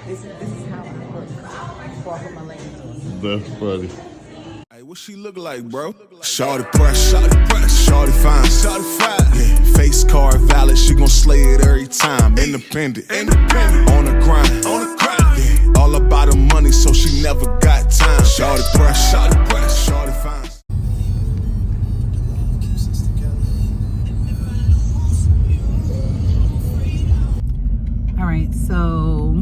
This is how I look. Walk with my leggings on. That's funny. Hey, what she look like, bro? Shorty press, shorty fine, yeah. Face card valid, she gon' slay it every time. Independent, on the grind, yeah. All about the money, so she never got time. Shorty press, shorty fine. All right, so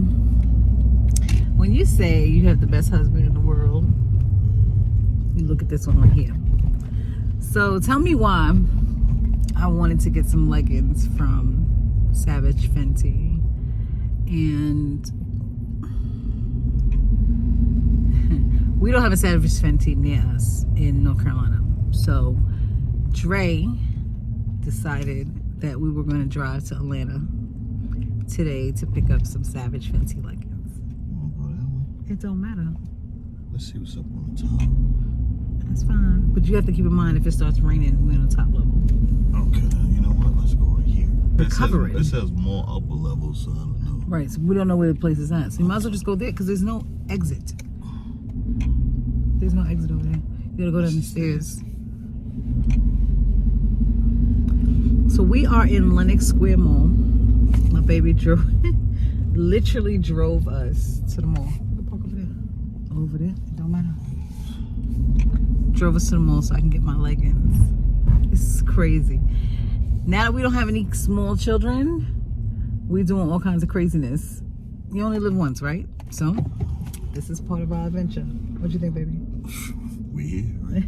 when you say you have the best husband in the world, you look at this one right here. So tell me why I wanted to get some leggings from Savage Fenty, and we don't have a Savage Fenty near us in North Carolina. So Dre decided that we were going to drive to Atlanta today to pick up some Savage Fenty leggings. It don't matter. Let's see what's up on the top. That's fine. But you have to keep in mind if it starts raining, we're on the top level. Okay, you know what? Let's go right here. Cover it. This has more upper levels, so I don't know. Right, so we don't know where the place is at. So you might as well just go there because there's no exit. There's no exit over there. You gotta go down the stairs. So we are in Lenox Square Mall. My baby literally drove us to the mall. Park over there. Over there. It don't matter. Drove us to the mall so I can get my leggings. This is crazy. Now that we don't have any small children, we're doing all kinds of craziness. You only live once, right? So this is part of our adventure. What do you think, baby? We here, right?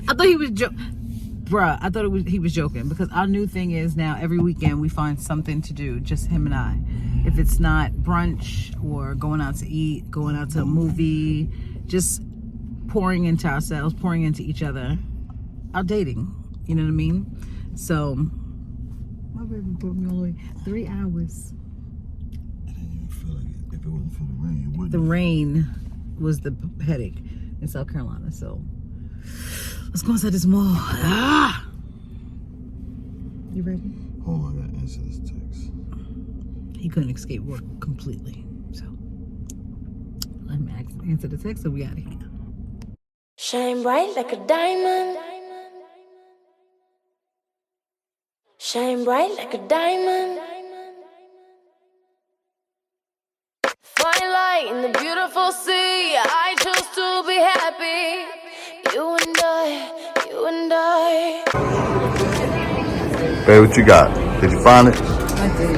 I thought he was Bruh, I thought he was joking, because our new thing is now every weekend we find something to do, just him and I. If it's not brunch or going out to eat, going out to a movie, just pouring into ourselves, pouring into each other, our dating, you know what I mean? So my baby put me all the way 3 hours. I didn't even feel like it. If it wasn't for the rain, it wouldn't. The rain was the headache in South Carolina, so let's go inside this mall. Ah! You ready? Oh, I gotta answer this text. He couldn't escape work completely, so let me answer the text so we out of here. Shine bright like a diamond. Shine bright like a diamond. Fine light in the beautiful sea. I chose to be happy. You and I. Babe, what you got? Did you find it? I did.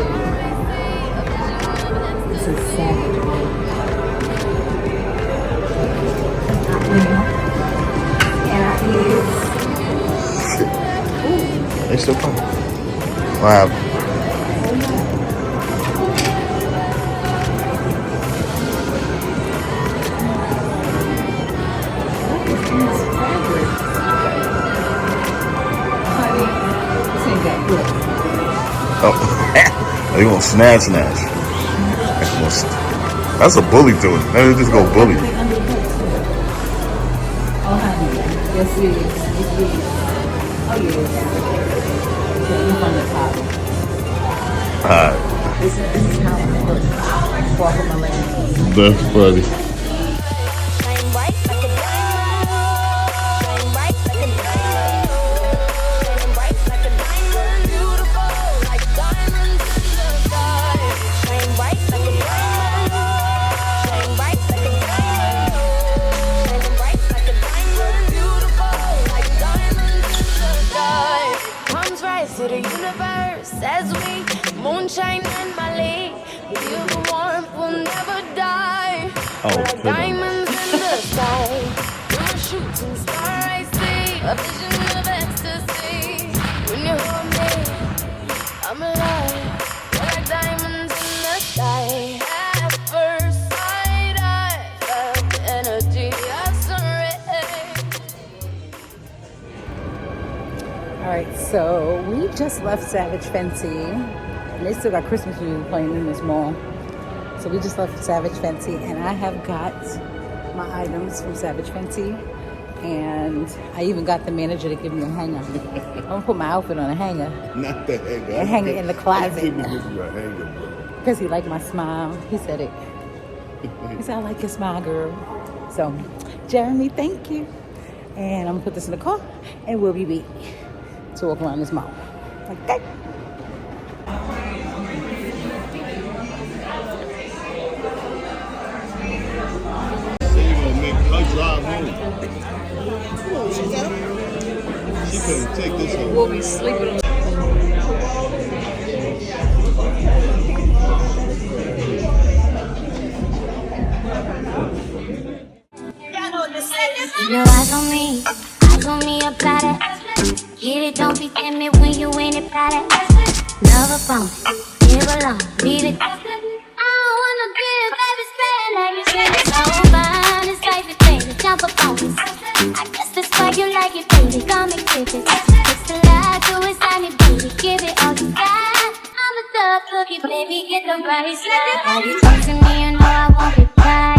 This is Savage. Shit. They still coming. What happened? Oh, they gonna snatch. That's a bully to it. Maybe just go bully. Oh, honey. Yes, it is. It is. Oh, yes. Okay, from the top. Alright. This is how I look. Walk with my leggings on. That's funny. Shine bright like a diamond. Shine bright like a diamond. Shine bright like a diamond. Beautiful like diamonds in the sky. Shine bright like a diamond. Shine bright like a diamond. Shine bright like a diamond. Beautiful like diamonds in the sky. Palms rise to the universe as we moonshine and Malay. Feel the warmth, will never die. Like diamonds in the sky. You're a shooting star, I see. A vision of ecstasy. When you hold me, I'm alive. You're like diamonds in the sky. At first sight, I felt the energy of sun rays. All right, so we just left Savage Fenty, and they still got Christmas music playing in this mall. So we just left Savage Fenty, and I have got my items from Savage Fenty, and I even got the manager to give me a hanger. I'm gonna put my outfit on a hanger Not the hanger. and hang it in the closet. I didn't give you a hanger, bro. Because he liked my smile. He said it. He said, I like your smile, girl. So, Jeremy, thank you. And I'm going to put this in the car, and we'll be back to walk around this mall. Okay? She couldn't take this home. We'll be sleeping. Your eyes on me about it. Get it, don't be timid when you ain't about it. Love a phone, live alone, leave it. I don't wanna be a baby spread like you said. It's so fine, it's like the thing, jump up on this. I guess that's why you like it, baby. Come and give it. It's the lie, do it, sign it, baby. Give it all you got. I'm a thug cookie, baby. Get the right side. How you talk to me, you know I won't reply.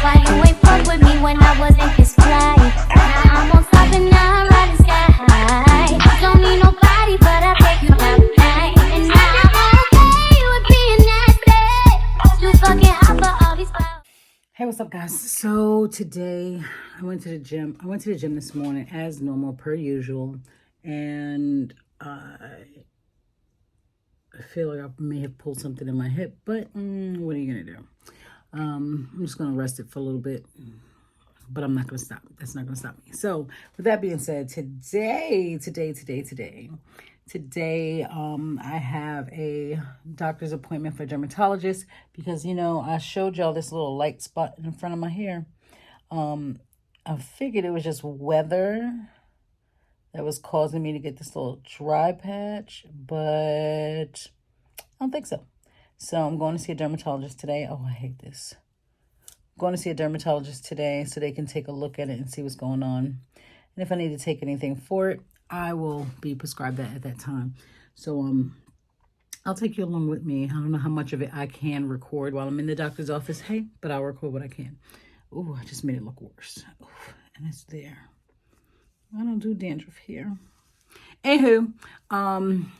Why you ain't fuck with me when I wasn't this fly? Now I'm on top and now I'm riding sky high. Don't need nobody, but I take you down tonight. And now I'm okay with being nasty. You fucking hot for all these flowers. Hey, what's up, guys? So today I went to the gym. I went to the gym this morning as normal, per usual. And I feel like I may have pulled something in my hip, but what are you going to do? I'm just going to rest it for a little bit, but I'm not going to stop. That's not going to stop me. So with that being said, today, I have a doctor's appointment for a dermatologist because, you know, I showed y'all this little light spot in front of my hair. I figured it was just weather that was causing me to get this little dry patch, but I don't think so. So I'm going to see a dermatologist today. Oh, I hate this. I'm going to see a dermatologist today so they can take a look at it and see what's going on. And if I need to take anything for it, I will be prescribed that at that time. So I'll take you along with me. I don't know how much of it I can record while I'm in the doctor's office. Hey, but I'll record what I can. Ooh, I just made it look worse. Ooh, and it's there. I don't do dandruff here. Anywho,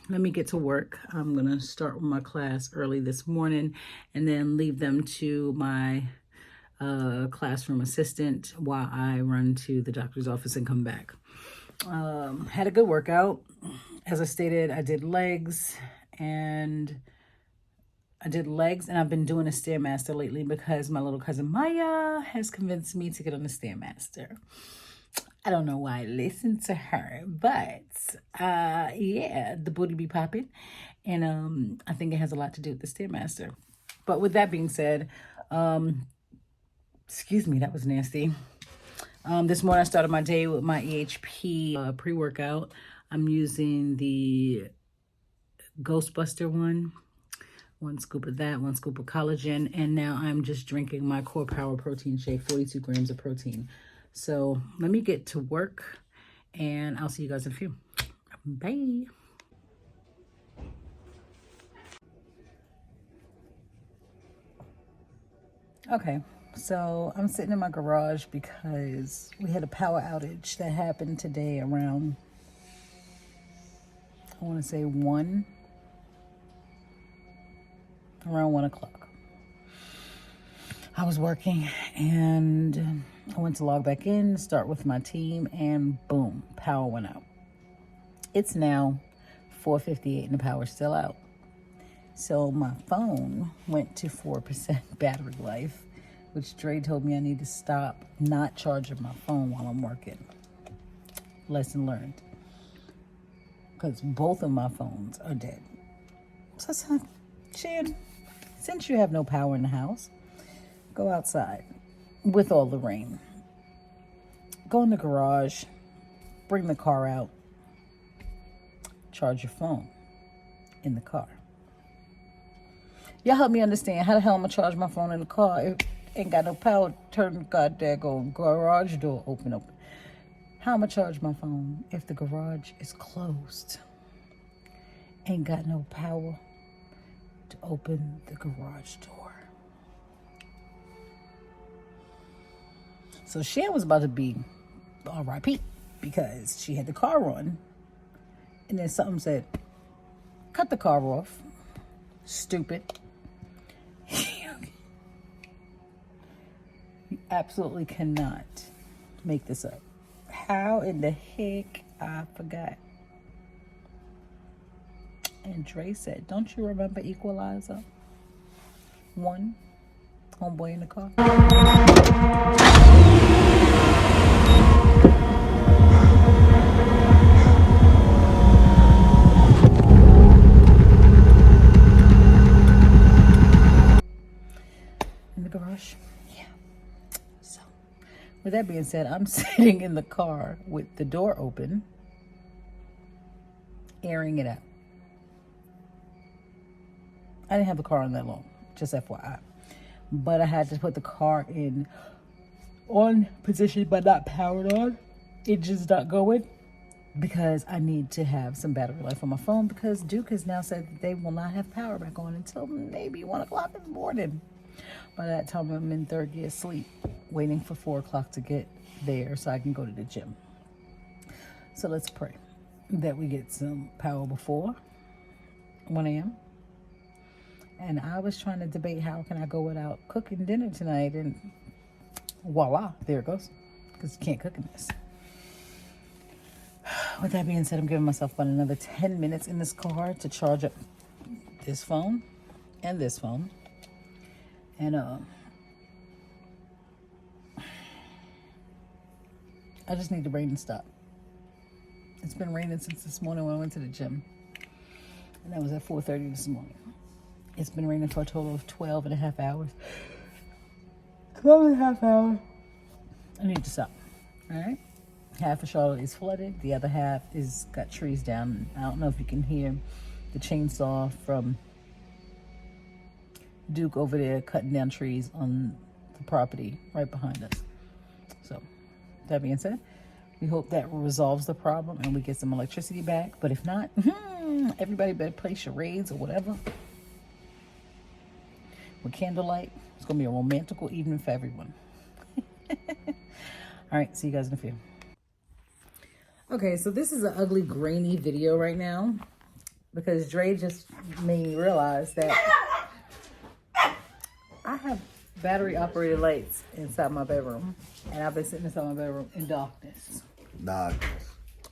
let me get to work. I'm going to start with my class early this morning and then leave them to my classroom assistant while I run to the doctor's office and come back. Had a good workout. As I stated, I did legs and I've been doing a Stairmaster lately because my little cousin Maya has convinced me to get on the Stairmaster. I don't know why I listened to her, but yeah, the booty be popping. And I think it has a lot to do with the Stairmaster. But with that being said, excuse me, that was nasty. This morning I started my day with my EHP pre-workout. I'm using the Ghostbuster one scoop of that, 1 scoop of collagen, and now I'm just drinking my Core Power protein shake, 42 grams of protein. So let me get to work and I'll see you guys in a few. Bye. Okay, so I'm sitting in my garage because we had a power outage that happened today around, I want to say around 1 o'clock. I was working and I went to log back in, start with my team, and boom, power went out. It's now 4:58 and the power's still out. So my phone went to 4% battery life, which Dre told me I need to stop not charging my phone while I'm working. Lesson learned. Because both of my phones are dead. So I said, Shan, since you have no power in the house, go outside with all the rain. Go in the garage, bring the car out, charge your phone in the car. Y'all help me understand how the hell I'm gonna charge my phone in the car if ain't got no power, turn the goddamn garage door open. How am I charge my phone if the garage is closed? Ain't got no power to open the garage door. So Shan was about to be RIP because she had the car on. And then something said, cut the car off. Stupid. absolutely cannot make this up. How in the heck I forgot? And Dre said, don't you remember Equalizer? 1, homeboy in the car. In the garage. Yeah. So, with that being said, I'm sitting in the car with the door open, airing it out. I didn't have the car on that long, just FYI. But I had to put the car in on position but not powered on. It just not going because I need to have some battery life on my phone because Duke has now said that they will not have power back on until maybe 1 o'clock in the morning. By that time, I'm in third gear sleep, waiting for 4 o'clock to get there so I can go to the gym. So let's pray that we get some power before 1 a.m. And I was trying to debate how can I go without cooking dinner tonight, and voila, there it goes. Because you can't cook in this. With that being said, I'm giving myself about another 10 minutes in this car to charge up this phone and this phone. And I just need the rain to stop. It's been raining since this morning when I went to the gym. And that was at 4:30 this morning. It's been raining for a total of 12 and a half hours. 12 and a half hours. I need to stop. All right? Half of Charlotte is flooded. The other half is got trees down. I don't know if you can hear the chainsaw from Duke over there cutting down trees on the property right behind us. So, that being said, we hope that resolves the problem and we get some electricity back. But if not, everybody better play charades or whatever. With candlelight. It's going to be a romantical evening for everyone. All right, see you guys in a few. Okay, so this is an ugly, grainy video right now because Dre just made me realize that I have battery-operated lights inside my bedroom, and I've been sitting inside my bedroom in darkness.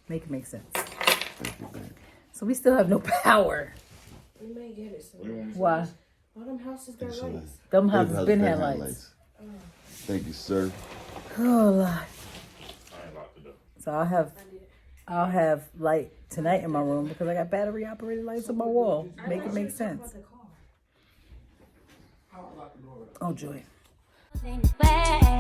Make it make sense. So we still have no power. We may get it soon. Why? All them houses got lights. Them houses been had lights. Thank you, sir. Oh, Lord. So I'll have light tonight in my room because I got battery operated lights on my wall. Make it make sense. Oh, joy. Things bad.